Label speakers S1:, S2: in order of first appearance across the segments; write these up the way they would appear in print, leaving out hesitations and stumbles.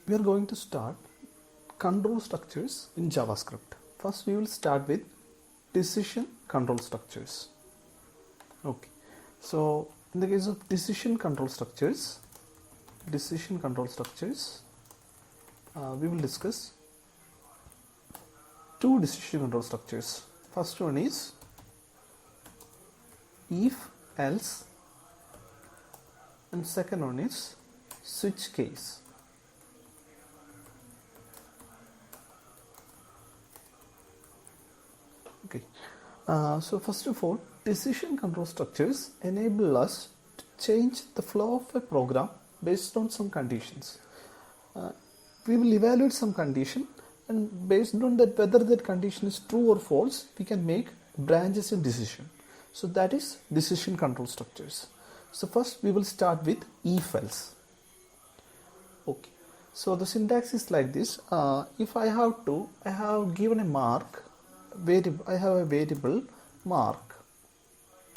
S1: we are going to start control structures in JavaScript. First, we will start with decision control structures. Okay, so in the case of decision control structures, we will discuss two decision control structures. First one is if else, and second one is switch case. Okay, so first of all, decision control structures enable us to change the flow of a program based on some conditions. We will evaluate some condition, and based on that, whether that condition is true or false, we can make branches in decision. So that is decision control structures. So first we will start with if else. Okay, so the syntax is like this. If I have given a mark variable, I have a variable mark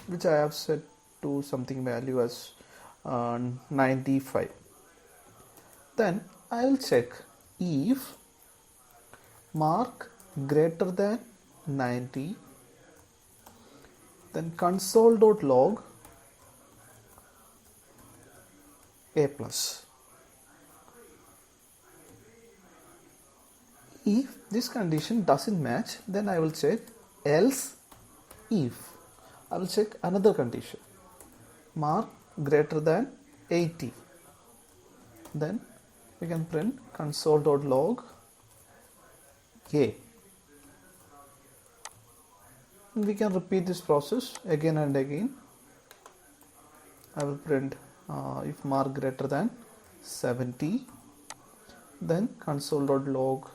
S1: which I have set to something value as 95. Then I will check if mark greater than 90, then console.log a plus. If this condition doesn't match, then I will check else if. I will check another condition, mark greater than 80. Then we can print console.log a. And we can repeat this process again and again. I will print if mark greater than 70, then console.log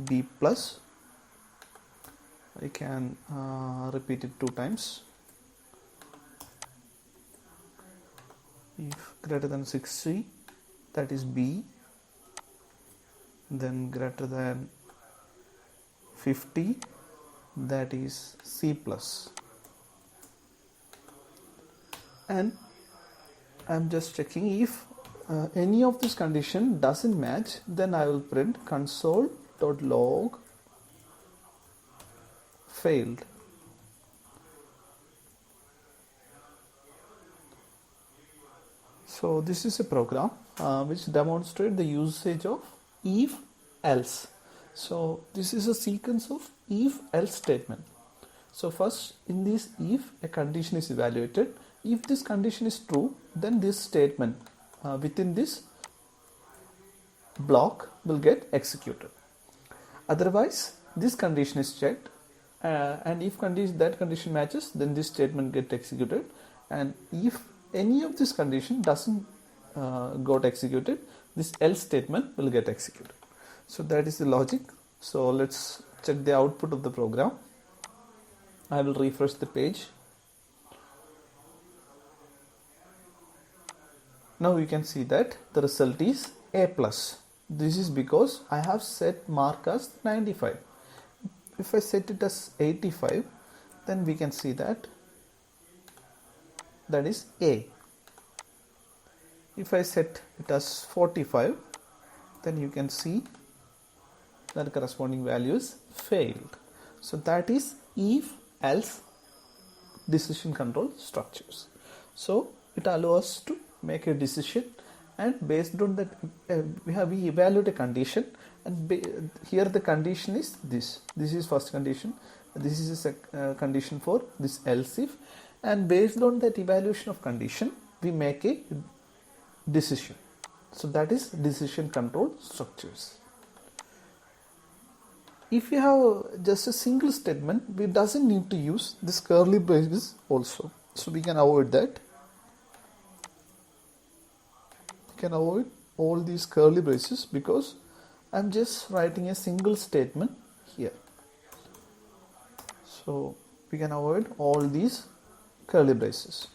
S1: b plus. I can repeat it 2 times. If greater than 60, that is b, then greater than 50, that is c plus. And I am just checking if any of this condition doesn't match, then I will print console.log failed. So this is a program which demonstrates the usage of if else. So this is a sequence of if else statement. So first, in this if, a condition is evaluated. If this condition is true, then this statement within this block will get executed. Otherwise, this condition is checked, and if that condition matches, then this statement get executed. And if any of this condition doesn't got executed, this else statement will get executed. So that is the logic. So let's check the output of the program. I will refresh the page. Now you can see that the result is a plus. This is because I have set mark as 95. If I set it as 85, then we can see that is a. If I set it as 45, then you can see that corresponding value is failed. So that is if else decision control structures. So it allows us to make a decision, and based on that we evaluate a condition, and here the condition is this is first condition, this is a condition for this else if, and based on that evaluation of condition we make a decision. So that is decision control structures. If you have just a single statement, we doesn't need to use this curly braces also, so we can avoid that. Can avoid all these curly braces because I'm just writing a single statement here. So we can avoid all these curly braces.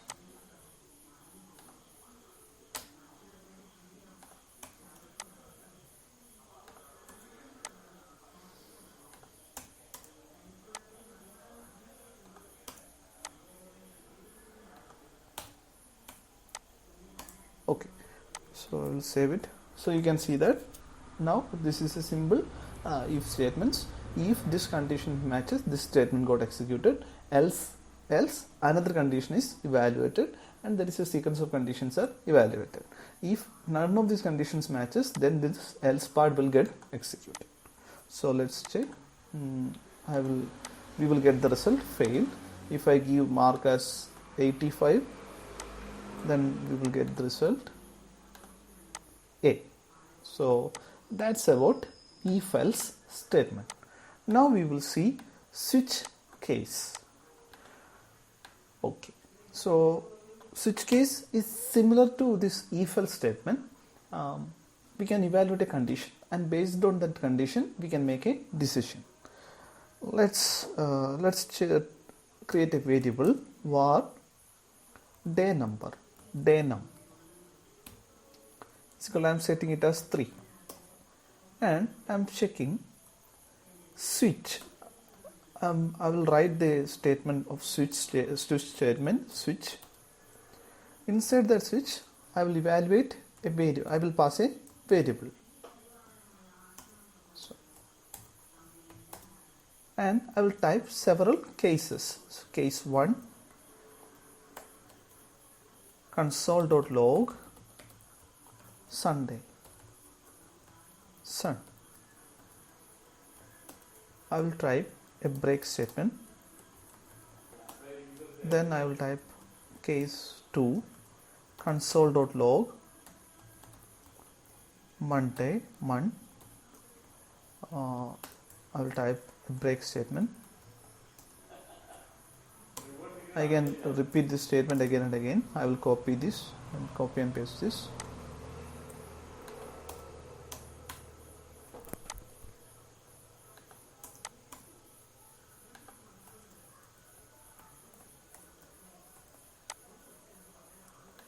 S1: Okay, so I will save it. So you can see that Now this is a simple if statements. If this condition matches, this statement got executed, else another condition is evaluated, and there is a sequence of conditions are evaluated. If none of these conditions matches, then this else part will get executed. So let's check. We will get the result failed. If I give mark as 85, then we will get the result A. So that's about if else statement. Now we will see switch case. Okay, so switch case is similar to this if else statement. We can evaluate a condition, and based on that condition we can make a decision. Let's create a variable var day number, day num. So I am setting it as 3, and I am checking switch. I will write the statement of switch statement switch. Inside that switch, I will evaluate a variable. I will pass a variable. So, and I will type several cases. So, case 1, console.log Sunday, Sun. I will type a break statement. Then I will type case 2, console.log Monday, month. I will type a break statement. I can repeat this statement again and again. I will copy this and copy and paste this.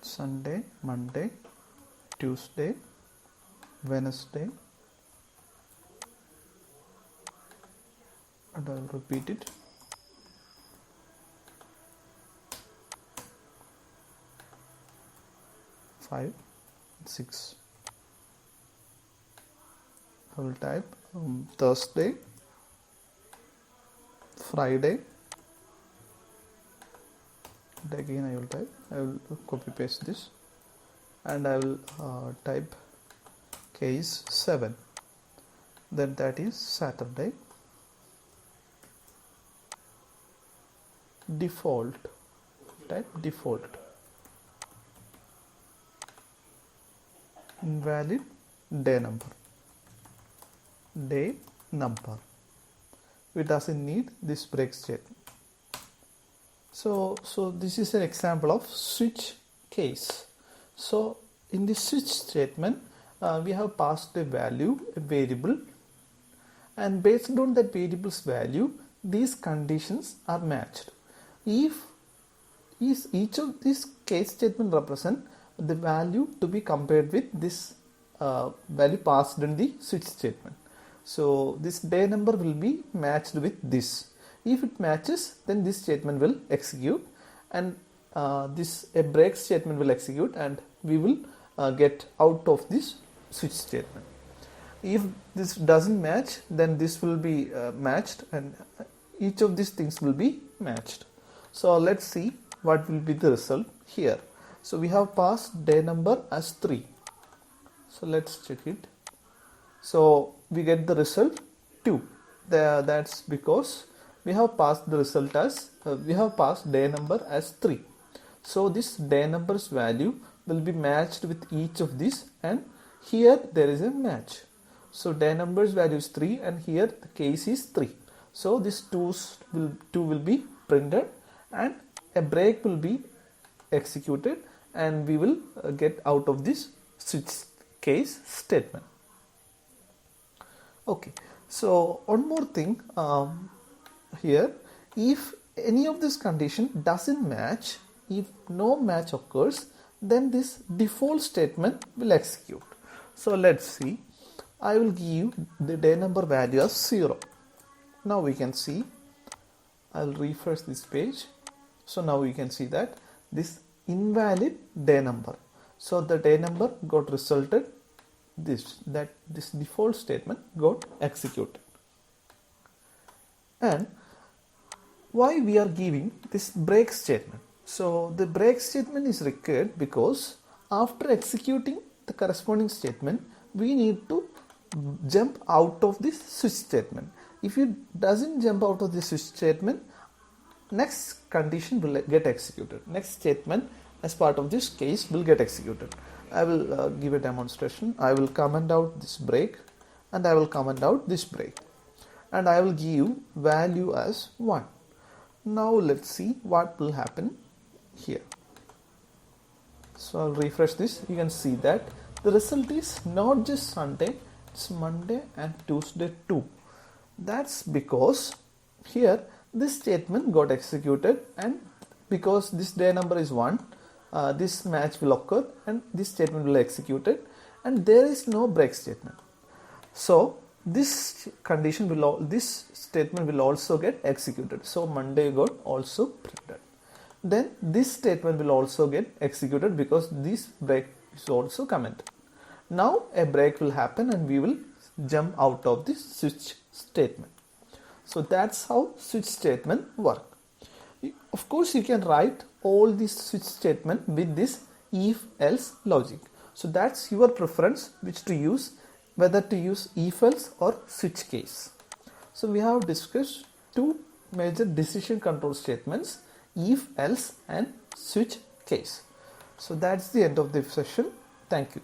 S1: Sunday, Monday, Tuesday, Wednesday, and I will repeat it. Five, 6. I will type Thursday, Friday, and again I will copy paste this, and I will type case 7, then that is Saturday. Default, type default. Invalid day number, day number. It doesn't need this break statement. So this is an example of switch case. So in this switch statement, we have passed a value, a variable, and based on that variable's value, these conditions are matched. If each of these case statement represent the value to be compared with this value passed in the switch statement. So this day number will be matched with this. If it matches, then this statement will execute, and this a break statement will execute, and we will get out of this switch statement. If this doesn't match, then this will be matched, and each of these things will be matched. So let's see what will be the result here. So we have passed day number as 3. So let's check it. So we get the result 2. That's because we have passed the result as we have passed day number as 3. So this day number's value will be matched with each of these, and here there is a match. So day number's value is 3, and here the case is 3. So this 2 will be printed, and a break will be executed, and we will get out of this switch case statement. Okay, so one more thing here, if any of this condition doesn't match, if no match occurs, then this default statement will execute. So let's see. I will give the day number value as 0. Now we can see, I will refresh this page. So now we can see that this invalid day number. So the day number got resulted this default statement got executed. And why we are giving this break statement? So the break statement is required because after executing the corresponding statement, we need to jump out of this switch statement. If it doesn't jump out of the switch statement, next condition will get executed. Next statement as part of this case will get executed. I will give a demonstration. I will comment out this break and I will comment out this break, and I will give value as 1. Now let's see what will happen here. So I'll refresh this. You can see that the result is not just Sunday, it's Monday and Tuesday too. That's because here this statement got executed, and because this day number is 1, this match will occur and this statement will be executed, and there is no break statement. So this condition will, this statement will also get executed. So Monday got also printed. Then this statement will also get executed because this break is also commented. Now a break will happen and we will jump out of this switch statement. So that's how switch statement work. Of course, you can write all these switch statement with this if else logic. So that's your preference which to use, whether to use if else or switch case. So we have discussed two major decision control statements, if else and switch case. So that's the end of the session. Thank you.